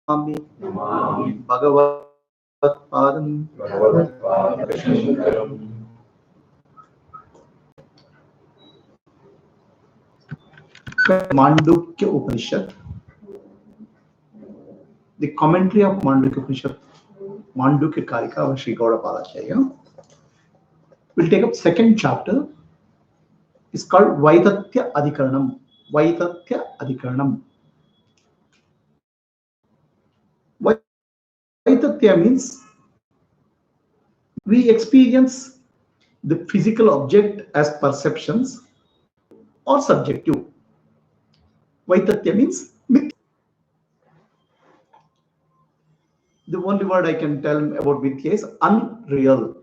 Bhagavat-padam Mandukya Upanishad, the commentary of Mandukya Upanishad, Mandukya Karika of Sri Gaudapadacharya. We'll take up second chapter. It's called Vaitatya Adhikaranam. Vaitatya Adhikaranam. Vaitatya means we experience the physical object as perceptions or subjective. Vaitatya means mithya. The only word I can tell about mithya is unreal,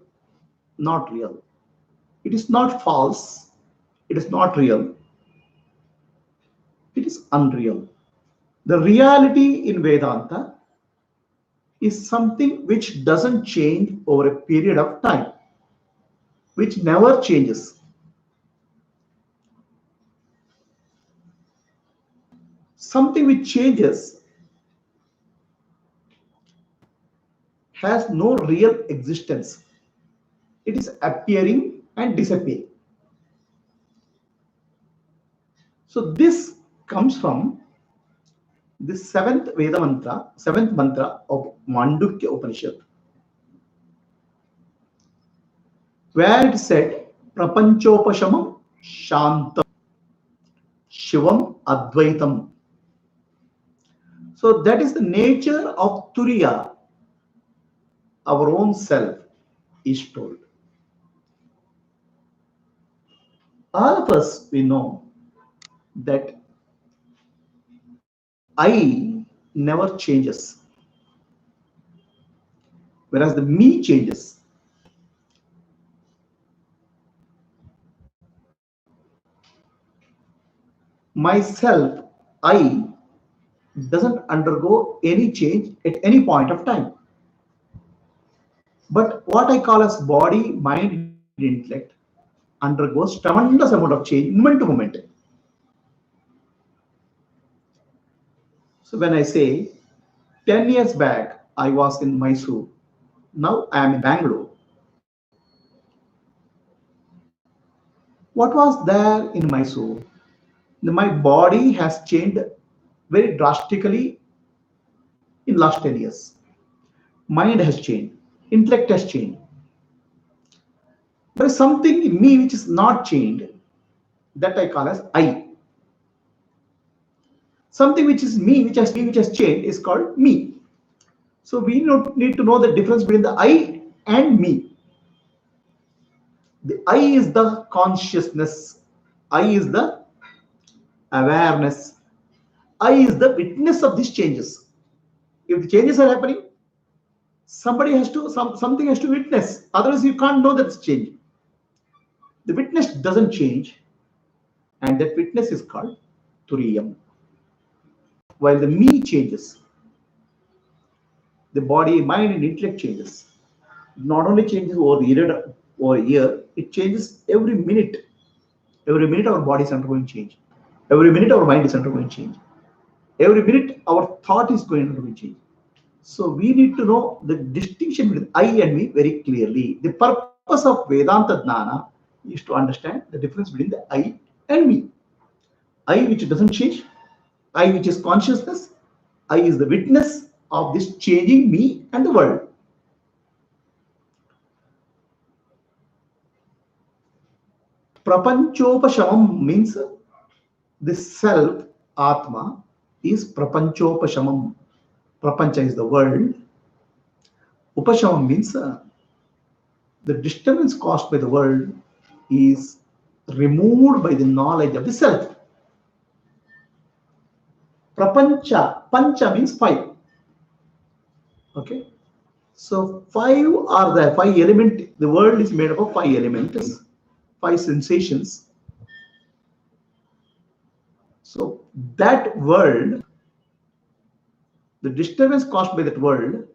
not real. It is not false. It is not real. It is unreal. The reality in Vedanta is something which doesn't change over a period of time, which never changes. Something which changes has no real existence. It is appearing and disappearing. So this comes from the seventh mantra of Mandukya Upanishad, where it said, Prapanchopashamam Shantam Shivam Advaitam. So that is the nature of Turiya, our own self, is told. All of us, we know that I never changes, whereas the me changes. Myself, I, doesn't undergo any change at any point of time. But what I call as body, mind, intellect undergoes tremendous amount of change moment to moment. So when I say 10 years back I was in Mysore, now I am in Bangalore. What was there in Mysore? My body has changed very drastically in last 10 years. Mind has changed, intellect has changed. There is something in me which is not changed, that I call as I. Something which is me, which has changed, is called me. So we need to know the difference between the I and me. The I is the consciousness. I is the awareness. I is the witness of these changes. If the changes are happening, something has to witness. Otherwise, you can't know that it's changing. The witness doesn't change, and that witness is called Turiyam. While the me changes, the body, mind, and intellect changes. Not only changes over a year, it changes every minute. Every minute our body is undergoing change. Every minute our mind is undergoing change. Every minute our thought is going to undergo change. So we need to know the distinction between I and me very clearly. The purpose of Vedanta Dhnana is to understand the difference between the I and me. I which doesn't change, I which is consciousness, I is the witness of this changing me and the world. Prapanchopashamam means the self, Atma, is Prapanchopashamam. Prapancha is the world. Upashamam means the disturbance caused by the world is removed by the knowledge of the self. Prapancha, pancha means five. Okay. So five are there, five elements. The world is made up of five elements, five sensations. So that world, the disturbance caused by that world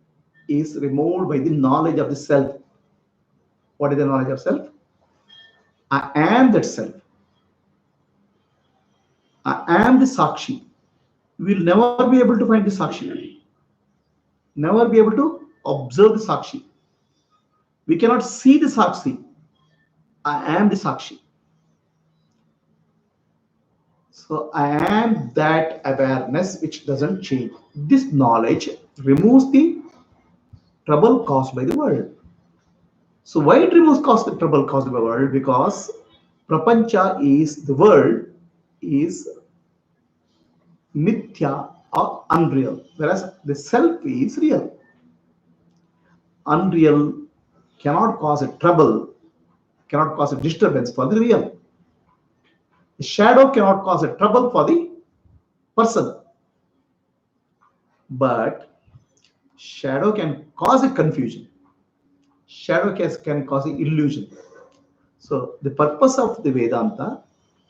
is removed by the knowledge of the self. What is the knowledge of self? I am that self. I am the Sakshi. We will never be able to find the Sakshi. never be able to observe the Sakshi. We cannot see the Sakshi. I am the Sakshi. So I am that awareness which doesn't change. This knowledge removes the trouble caused by the world. So why it removes the trouble caused by the world? Because prapancha is the world is mithya or unreal, whereas the self is real. Unreal cannot cause a trouble, cannot cause a disturbance for the real. The shadow cannot cause a trouble for the person, but shadow can cause a confusion. Shadow can cause an illusion. So the purpose of the Vedanta,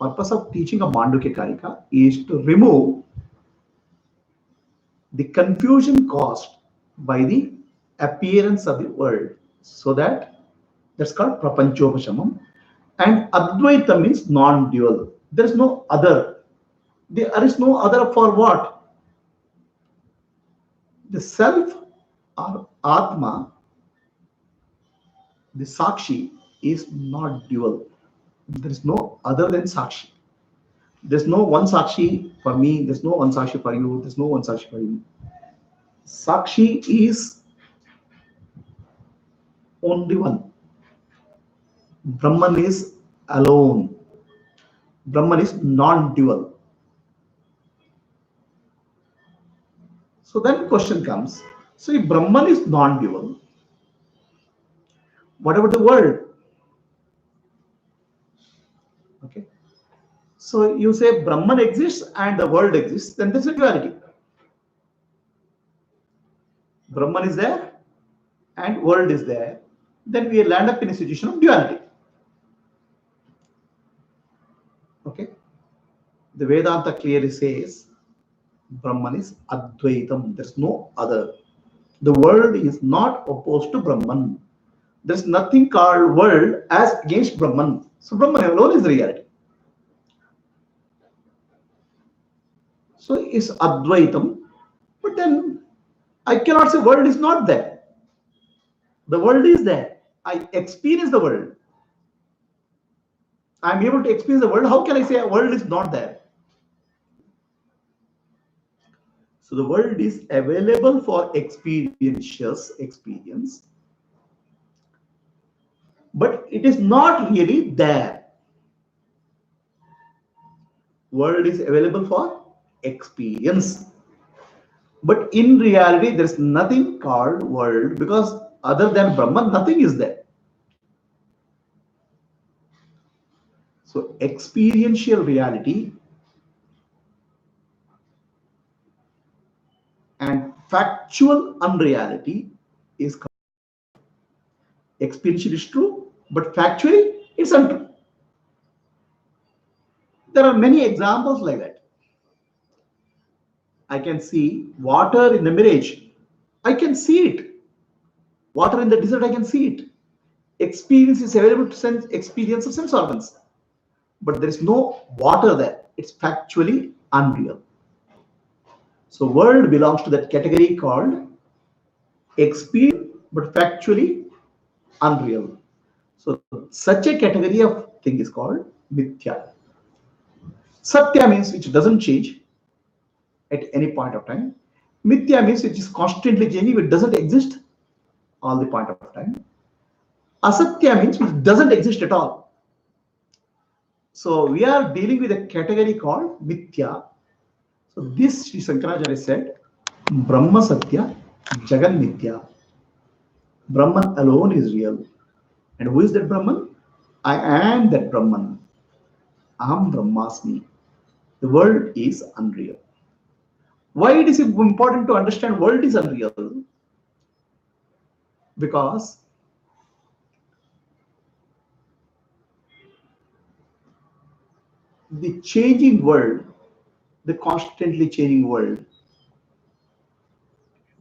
purpose of teaching of Mandukya Karika is to remove the confusion caused by the appearance of the world. So that's called prapanchopashamam. And Advaita means non-dual. There is no other. There is no other for what? The self or Atma, the Sakshi, is not dual. There is no other than Sakshi. There's no one Sakshi for me, there's no one Sakshi for you, there's no one Sakshi for you. Sakshi is only one. Brahman is alone. Brahman is non-dual. So then question comes, so if Brahman is non-dual, what about the world? Okay. So you say Brahman exists and the world exists, then there's a duality. Brahman is there and world is there, then we land up in a situation of duality. Okay. The Vedanta clearly says Brahman is Advaitam. There's no other. The world is not opposed to Brahman. There's nothing called world as against Brahman. So Brahman alone is the reality. So it's Advaitam, but then I cannot say world is not there. The world is there. I experience the world. I'm able to experience the world. How can I say a world is not there? So the world is available for experience, but it is not really there. World is available for experience, but in reality there is nothing called world, because other than Brahman nothing is there. So experiential reality and factual unreality is experiential is true, but factually it's untrue. There are many examples like that. I can see water in the mirage. I can see it. Water in the desert, I can see it. Experience is available to sense experience of sense organs. But there is no water there. It's factually unreal. So world belongs to that category called experience, but factually unreal. So such a category of thing is called mithya. Satya means which doesn't change at any point of time. Mithya means which is constantly changing, it doesn't exist all the point of time. Asatya means which doesn't exist at all. So we are dealing with a category called mithya. So this Sri Shankaracharya said, Brahma Satya, Jagan Mithya. Brahman alone is real. And who is that Brahman? I am that Brahman. Aham Brahmasmi. The world is unreal. Why it is important to understand world is unreal? Because the changing world, the constantly changing world,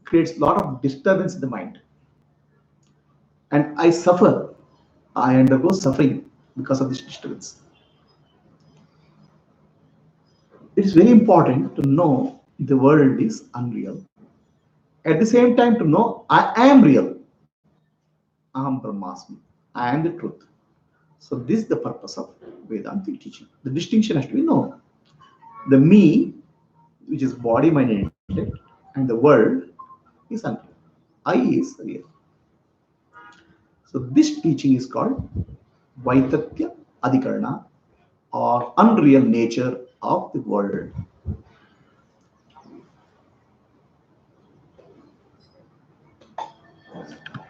creates a lot of disturbance in the mind. And I suffer. I undergo suffering because of this disturbance. It is very important to know the world is unreal At the same time, to know I am real. Aham Brahmasmi. I am the truth. So this is the purpose of Vedantic teaching. The distinction has to be known. The me, which is body, mind, and intellect, and the world is unreal. I is real. So this teaching is called Vaitatya Adhikarana, or unreal nature of the world.